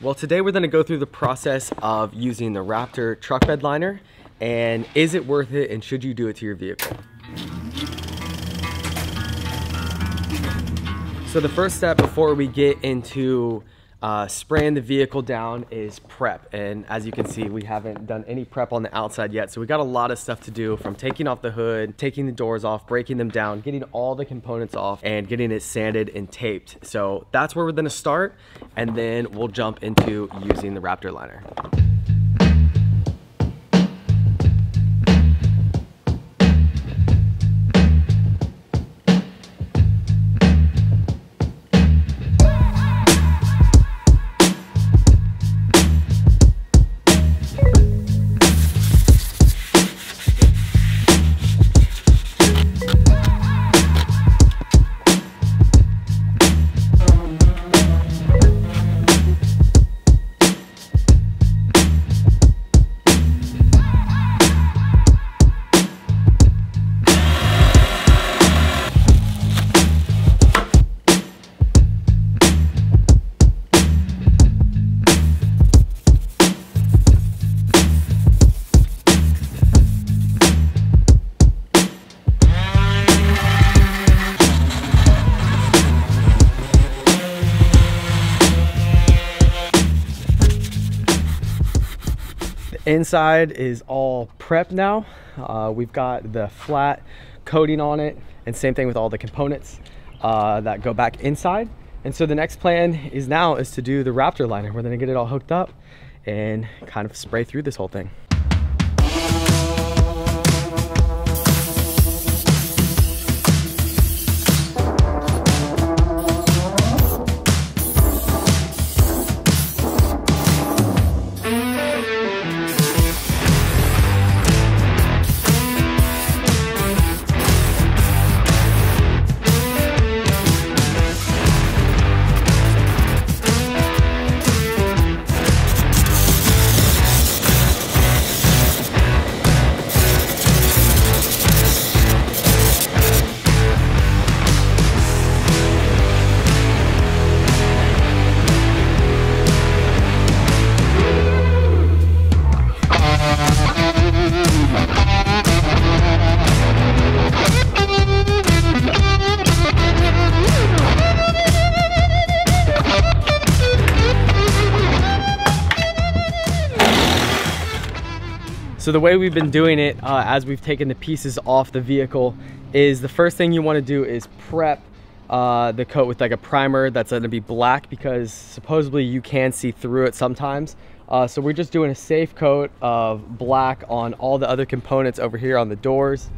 Well, today we're going to go through the process of using the Raptor truck bed liner, and is it worth it, and should you do it to your vehicle? So the first step before we get into spraying the vehicle down is prep, and as you can see, we haven't done any prep on the outside yet, so we got a lot of stuff to do, from taking off the hood, taking the doors off, breaking them down, getting all the components off, and getting it sanded and taped. So that's where we're going to start, and then we'll jump into using the Raptor liner. Inside is all prepped now. We've got the flat coating on it, and same thing with all the components that go back inside. And so the next plan is to do the Raptor liner. We're gonna get it all hooked up and kind of spray through this whole thing. So the way we've been doing it as we've taken the pieces off the vehicle is the first thing you want to do is prep the coat with like a primer that's going to be black, because supposedly you can see through it sometimes. So we're just doing a safe coat of black on all the other components over here on the doors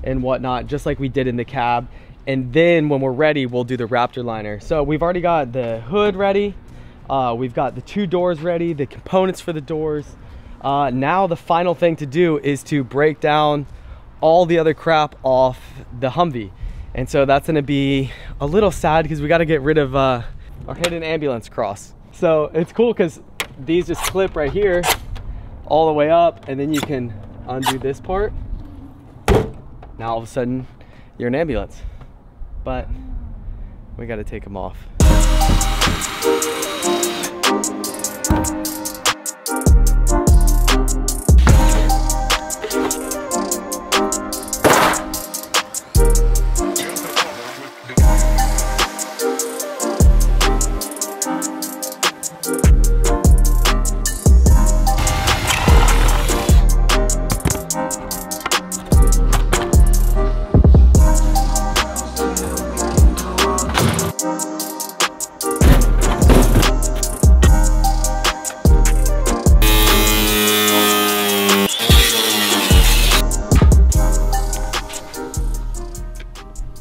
and whatnot, just like we did in the cab. And then when we're ready, we'll do the Raptor liner. So we've already got the hood ready. We've got the two doors ready, the components for the doors. Now the final thing to do is to break down all the other crap off the Humvee. And so that's gonna be a little sad because we gotta get rid of our hidden ambulance cross. So it's cool because these just clip right here all the way up, and then you can undo this part. Now all of a sudden you're an ambulance, but we gotta take them off.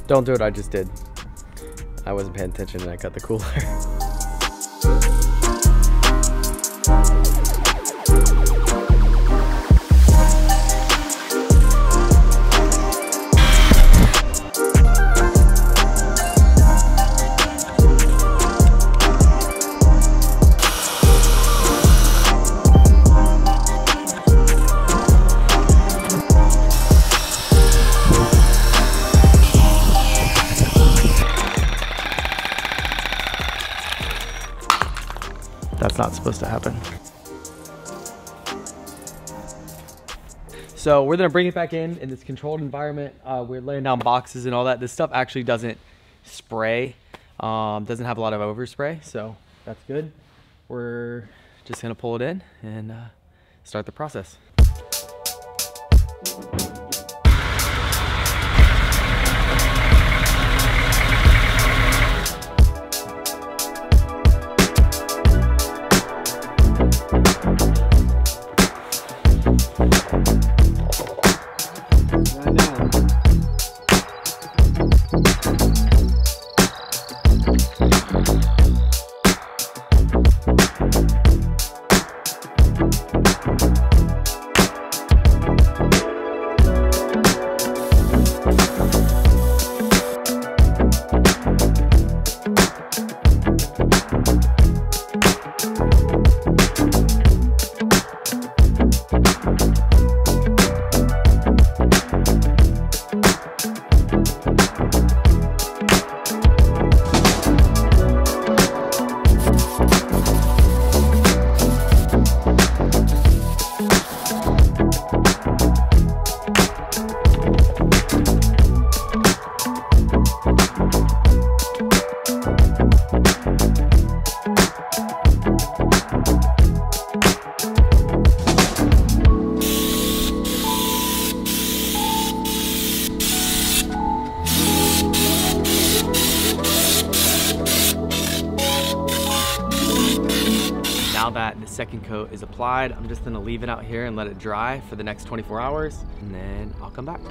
Don't do what I just did. I wasn't paying attention and I cut the cooler. it's supposed to happen. So we're gonna bring it back in this controlled environment. We're laying down boxes and all that. This stuff actually doesn't spray, doesn't have a lot of overspray, so that's good. We're just gonna pull it in and start the process. Now that the second coat is applied, I'm just gonna leave it out here and let it dry for the next 24 hours, and then I'll come back.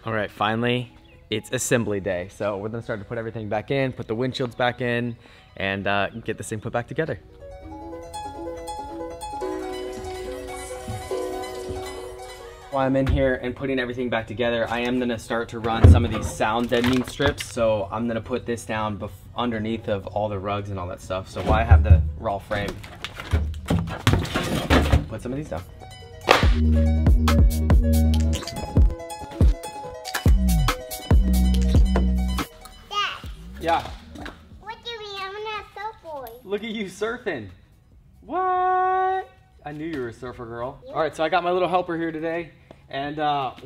All right, finally, it's assembly day. So we're gonna start to put everything back in, put the windshields back in, and get this thing put back together. While I'm in here and putting everything back together, I am gonna start to run some of these sound deadening strips. So I'm gonna put this down underneath of all the rugs and all that stuff. So while I have the raw frame, put some of these down. Dad. Yeah. What do you mean? I'm not a surf boy. Look at you surfing. What? I knew you were a surfer girl. All right, so I got my little helper here today, and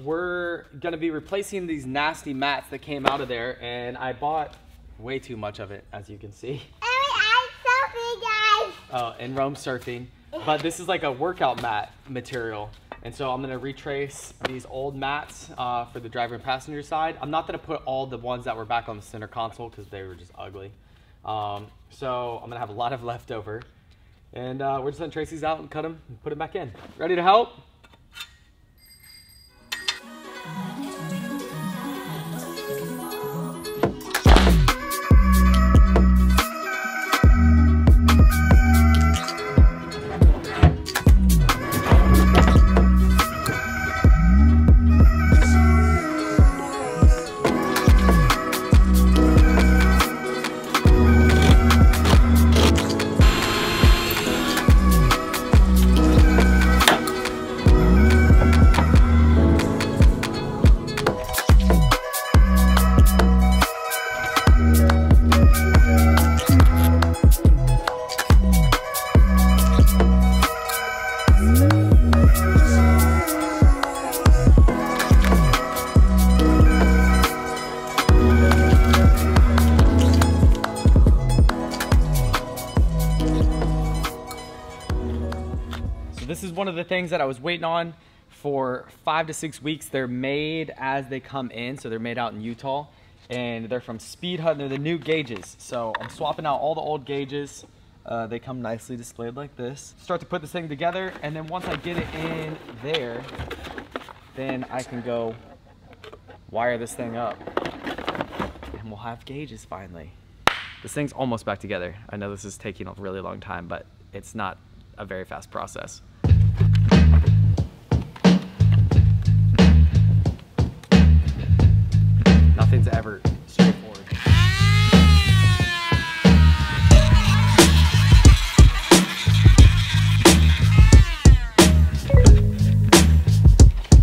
we're gonna be replacing these nasty mats that came out of there, and I bought way too much of it, as you can see. I'm surfing, guys. Oh, and Rome's surfing. But this is like a workout mat material, and so I'm gonna retrace these old mats for the driver and passenger side. I'm not gonna put all the ones that were back on the center console because they were just ugly. So I'm gonna have a lot of leftover. And we're just gonna trace these out and cut them and put them back in. Ready to help? This is one of the things that I was waiting on for 5 to 6 weeks. They're made as they come in, so they're made out in Utah, and they're from Speed Hut, and they're the new gauges. So I'm swapping out all the old gauges. They come nicely displayed like this. Start to put this thing together, and then once I get it in there, then I can go wire this thing up, and we'll have gauges finally. This thing's almost back together. I know this is taking a really long time, but it's not a very fast process. Nothing's ever straightforward.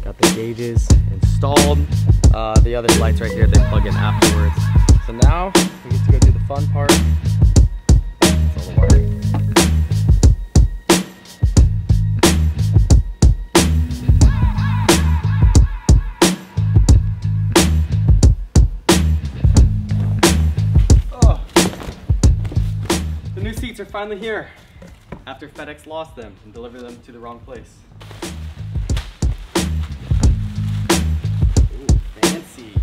Got the gauges installed. The other lights right here, they plug in afterwards. So now we get to go do the fun part. That's all the wiring. Oh, the new seats are finally here after FedEx lost them and delivered them to the wrong place. Ooh, fancy.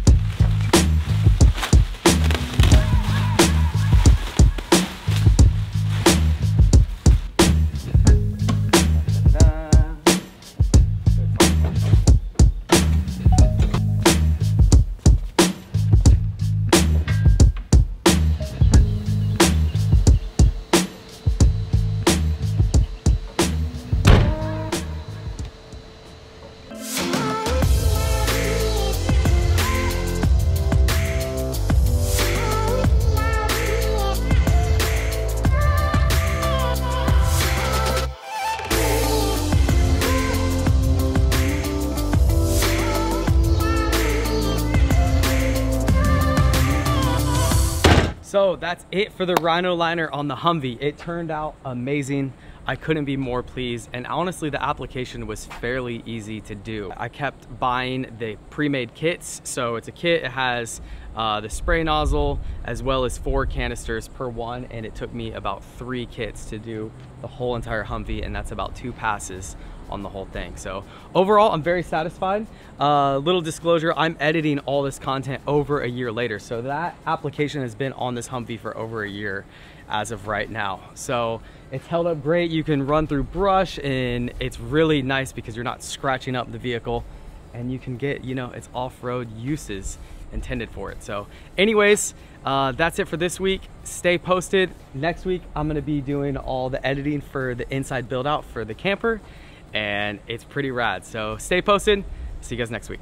So that's it for the Rhino Liner on the Humvee. It turned out amazing. I couldn't be more pleased, and honestly the application was fairly easy to do. I kept buying the pre-made kits. So it's a kit, it has the spray nozzle as well as 4 canisters per one, and it took me about 3 kits to do the whole entire Humvee, and that's about 2 passes on the whole thing. So overall, I'm very satisfied. Little disclosure, I'm editing all this content over a year later. So that application has been on this Humvee for over a year as of right now. So it's held up great. You can run through brush, and it's really nice because you're not scratching up the vehicle, and you can get, you know, its off-road uses intended for it. So anyways, that's it for this week. Stay posted. Next week, I'm gonna be doing all the editing for the inside build out for the camper, and it's pretty rad. So stay posted. See you guys next week.